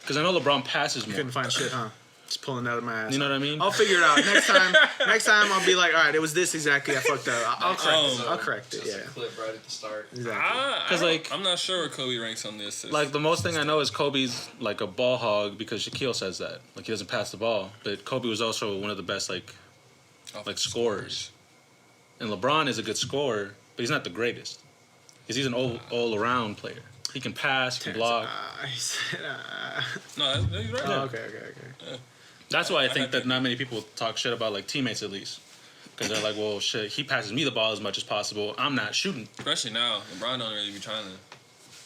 Because I know LeBron passes more. Couldn't find shit, huh? Just pulling it out of my ass. You know what I mean? I'll figure it out next time. Next time I'll be like, all right, it was this exactly. I fucked up. I'll correct it. I'll correct it. Just Yeah. a clip right at the start. Exactly. Because like I'm not sure where Kobe ranks on this. like the most thing I know is Kobe's like a ball hog because Shaquille says that like he doesn't pass the ball, but Kobe was also one of the best like scorers. And LeBron is a good scorer, but he's not the greatest. Because he's an all around player. He can pass, can block. He said, No, he's right. Oh, okay. That's why I think that not many people talk shit about like teammates at least. Because they're like, well, shit, he passes me the ball as much as possible. I'm not shooting. Especially now, LeBron don't really be trying to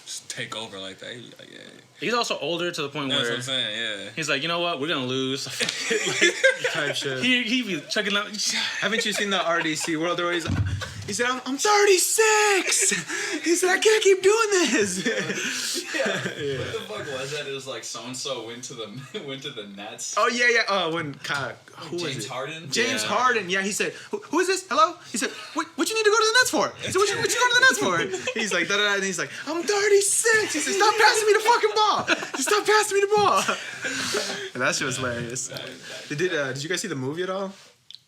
just take over like that. He, like, yeah. He's also older to the point That's where what I'm saying. Yeah. he's like, you know what, we're gonna lose. Type shit. he be checking out. Haven't you seen the RDC World where he said, I'm 36. He said, I can't keep doing this. What the fuck was that? It was like so and so went to the Nets. Oh yeah. Oh, when who was James it? Harden. James Harden. Yeah, he said, who is this? Hello? He said, what you need to go to the Nets for? He said, what you going to the Nets for? He's like, da-da-da, and he's like, I'm 36. He said, stop passing me the fucking ball. Just stop passing me the ball. And that shit was hilarious. Did you guys see the movie at all?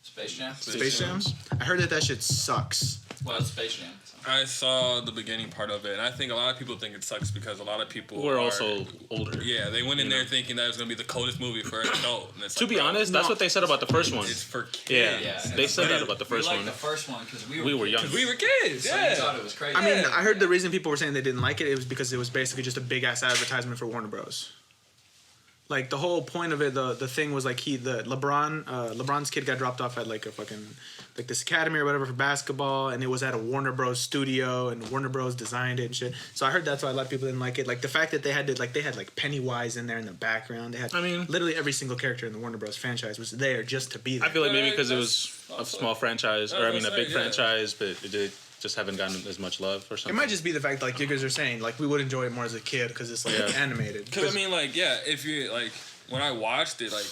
Space Jam. Space Jam? I heard that shit sucks. Well, it's Space Jam. So. I saw the beginning part of it, and I think a lot of people think it sucks because a lot of people We're also older. Yeah, they went in there thinking that it was gonna be the coldest movie for an adult. And it's To like, be bro, honest, that's what they said about the first one. it's for kids. Yeah, they said that about the first we one. liked the first one because We were young. Because we were kids. So Yeah. you thought it was crazy. I mean, I heard the reason people were saying they didn't like it was because it was basically just a big ass advertisement for Warner Bros. Like the whole point of it, the thing was like LeBron's kid got dropped off at like a fucking like this academy or whatever for basketball, and it was at a Warner Bros studio, and Warner Bros designed it and shit. So I heard that's why a lot of people didn't like it. Like the fact that they had like Pennywise in there in the background. They had literally every single character in the Warner Bros franchise was there just to be there. I feel like maybe because it was a small franchise, or I mean a big franchise, but it did just haven't gotten as much love or something. It might just be the fact, like you guys are saying, like we would enjoy it more as a kid because it's like animated. Because I mean, like, yeah, if you like when I watched it, like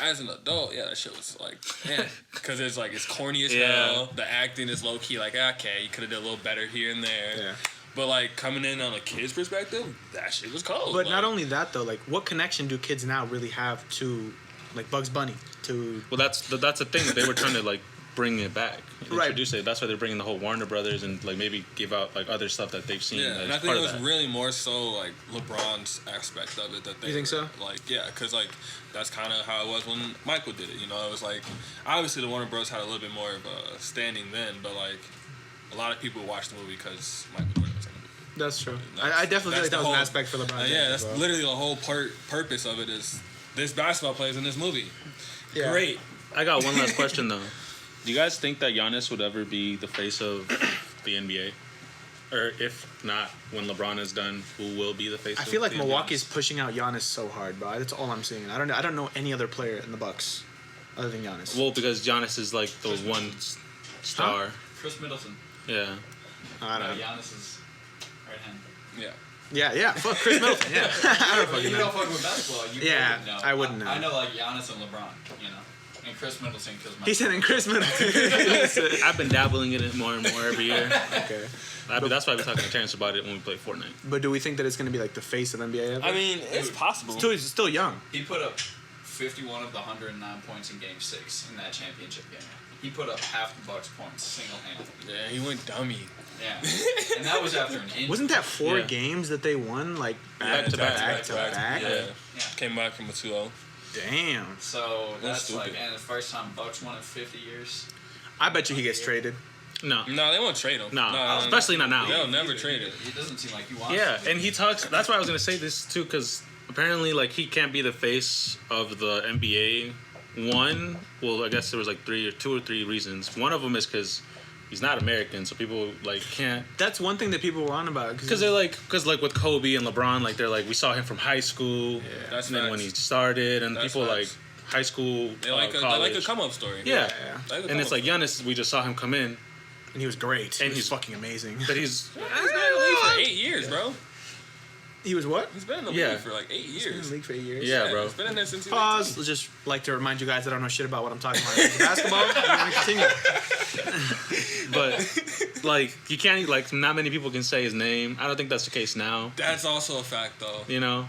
as an adult, yeah, that shit was like, man, because it's like it's corny as hell. The acting is low key, like okay, you could have done a little better here and there. Yeah. But like coming in on a kid's perspective, that shit was cold. But like, not only that though, like what connection do kids now really have to like Bugs Bunny? Well, that's the thing that they were trying to like bring it back, Right. introduce it. That's why they're bringing the whole Warner Brothers and like maybe give out like other stuff that they've seen. Yeah, as and I think part it of was that. really more so like LeBron's aspect of it that they. You think so? Like, yeah, because like that's kind of how it was when Michael did it. You know, it was like obviously the Warner Bros had a little bit more of a standing then, but like a lot of people watched the movie because Michael Jordan was in the movie. That's true. I definitely feel like that was an aspect for LeBron. Yeah, that's literally the whole purpose of it is this basketball plays in this movie. Yeah. Great. I got one last question though. Do you guys think that Giannis would ever be the face of the NBA? Or if not, when LeBron is done, who will be the face? I of feel like the Milwaukee's NBA? pushing out Giannis so hard, bro. That's all I'm seeing. I don't know any other player in the Bucks other than Giannis. Well, because Giannis is like the one star. Chris Middleton. Yeah. I don't know. Giannis's right hand. Yeah. Yeah. Fuck Chris Middleton. Yeah. I don't fucking You know. don't fuck with basketball. You Yeah, wouldn't know. I wouldn't know. I know like Giannis and LeBron. You know, and Chris Middleton because He said in Chris Middleton. I've been dabbling in it more and more every year. Okay. That's why we're talking to Terrence about it when we play Fortnite. But do we think that it's going to be like the face of NBA ever? I mean, it's possible. He's still young. He put up 51 of the 109 points in Game 6 in that championship game. He put up half the Bucks' points single-handedly. Yeah, he went dummy. Yeah, and that was after an injury. Wasn't that 4 games that they won, like, back to back? Yeah. Came back from a 2-0. Damn. So that's stupid. like, and the first time Bucks won in 50 years. I bet you he gets traded. No. No, they won't trade him. No, especially not now. They'll never trade him. It doesn't seem like he wants Yeah, to. and he talks. That's why I was gonna say this too, because apparently, like, he can't be the face of the NBA. One, well, I guess there was like 2 or 3 reasons. One of them is because he's not American, so people like can't. That's one thing that people were on about. Because they're like, with Kobe and LeBron, like they're like, we saw him from high school, That's and then when facts. he started, and That's people facts. like high school, They like college. a come up story. Yeah, Like a and it's come-up like Giannis. We just saw him come in, and he was great. And He's he's- fucking amazing. but he's story. He's been in the league for 8 years, bro. He was what? He's been in the Yeah. league for like 8 He's been in years. the league for 8 years. Yeah, bro. He's been in there since he was Pause. Let's just like to remind you guys that I don't know shit about what I'm talking about. Basketball. We're gonna continue. but like you can't like not many people can say his name. I don't think that's the case now. That's also a fact, though. You know,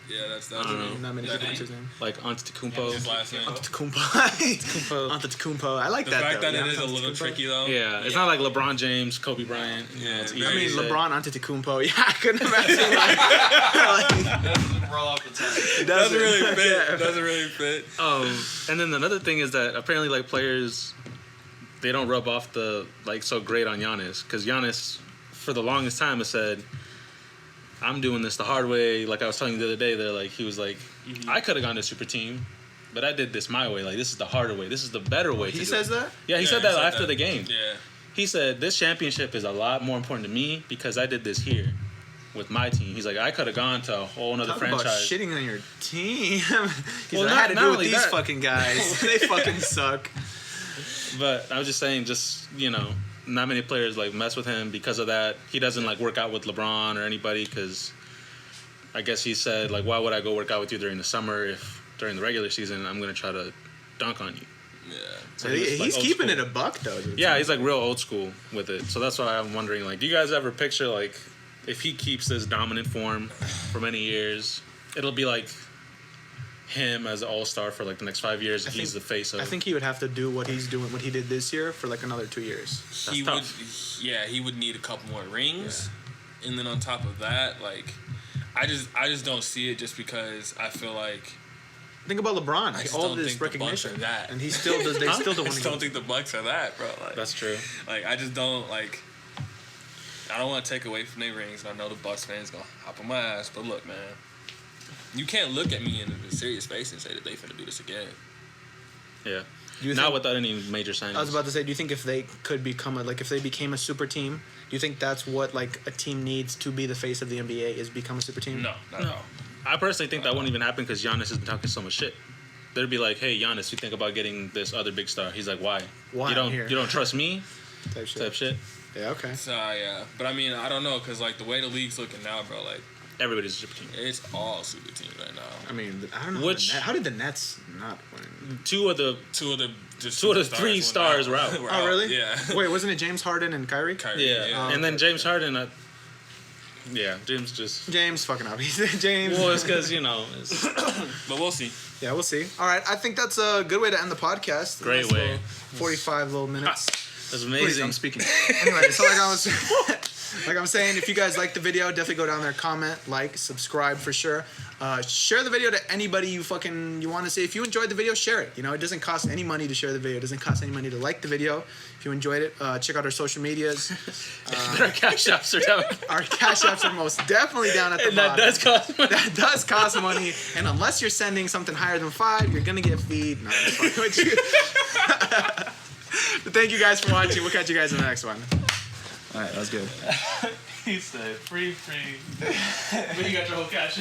Yeah, that's I don't know. Not many That people name? his name. like Antetokounmpo. His last name. Antetokounmpo. Antetokounmpo. Antetokounmpo. I like The that. fact though. that it Yeah, is a little Antetokounmpo. tricky, though. Yeah, it's not like LeBron James, Kobe Bryant. Yeah, it's very I easy mean, to say. LeBron Antetokounmpo. Yeah, I couldn't imagine. Doesn't roll off the tongue. It Doesn't really Yeah. fit. Doesn't really fit. And then another thing is that apparently like players, they don't rub off the like so great on Giannis because Giannis, for the longest time, has said, "I'm doing this the hard way." Like I was telling you the other day, he was like, "I could have gone to super team, but I did this my way. Like this is the harder way. This is the better way." He to do says it." that? Yeah, he said that after the game. Yeah. He said, "This championship is a lot more important to me because I did this here with my team." He's like, "I could have gone to a whole nother Talk about franchise." shitting on your team. He's Well, like, I had to not do with only these that. fucking guys. They fucking suck. But I was just saying, not many players like mess with him because of that. He doesn't like work out with LeBron or anybody because I guess he said like, why would I go work out with you during the summer if during the regular season I'm gonna try to dunk on you? Yeah. So he was, like, He's old keeping school. it a buck though. Yeah, he's like real old school with it. So that's why I'm wondering, like, do you guys ever picture like if he keeps this dominant form for many years, it'll be like him as an all-star for like the next 5 years. He's the face of. I think he would have to do what he did this year for like another 2 years. He would. tough. Yeah, he would need a couple more rings, and then on top of that, like, I just don't see it just because I feel like. Think about LeBron. I just All don't this think the Bucks recognition, are that. and he still does. They still don't I want just to. don't think the Bucks are that, bro. Like, That's true. Like, I just don't like. I don't want to take away from their rings, and I know the Bucks fans gonna hop on my ass. But look, man, you can't look at me in a serious face and say that they finna do this again. Yeah. Do you Not think- without any major signings. I was about to say, do you think if they could become if they became a super team, do you think that's what like a team needs to be the face of the NBA is become a super team? No, not at all. I personally think that won't even happen because Giannis has been talking so much shit. They'd be like, "Hey, Giannis, you think about getting this other big star?" He's like, "Why? Why You I'm here?" don't trust me?" Type shit. Type shit. Yeah. Okay. So yeah, but I mean, I don't know, cause like the way the league's looking now, bro, like Everybody's a super team. it's all super teams right now. I mean, I don't know. How did the Nets not win? Two of the Two of the three stars were out. Oh, really? Yeah. Wait, wasn't it James Harden and Kyrie? Kyrie, yeah, and then James Harden. James just. James fucking up. James. Well, it's because it's But we'll see. Yeah, we'll see. All right, I think that's a good way to end the podcast. Great Nice way. little 45 little minutes. that's Please, amazing. I'm speaking. Anyway, so like I'm saying, if you guys like the video, definitely go down there, comment, like, subscribe for sure. Share the video to anybody you want to see. If you enjoyed the video, share it. It doesn't cost any money to share the video. It doesn't cost any money to like the video. If you enjoyed it, check out our social medias. Our cash apps are down. Our cash apps are most definitely down at the And that bottom. does cost money. That does cost money, and unless you're sending something higher than 5, you're gonna get feed. No, I'm just fucking with you. But thank you guys for watching. We'll catch you guys in the next one. All right, that was good. He said, free. But you got your whole cash.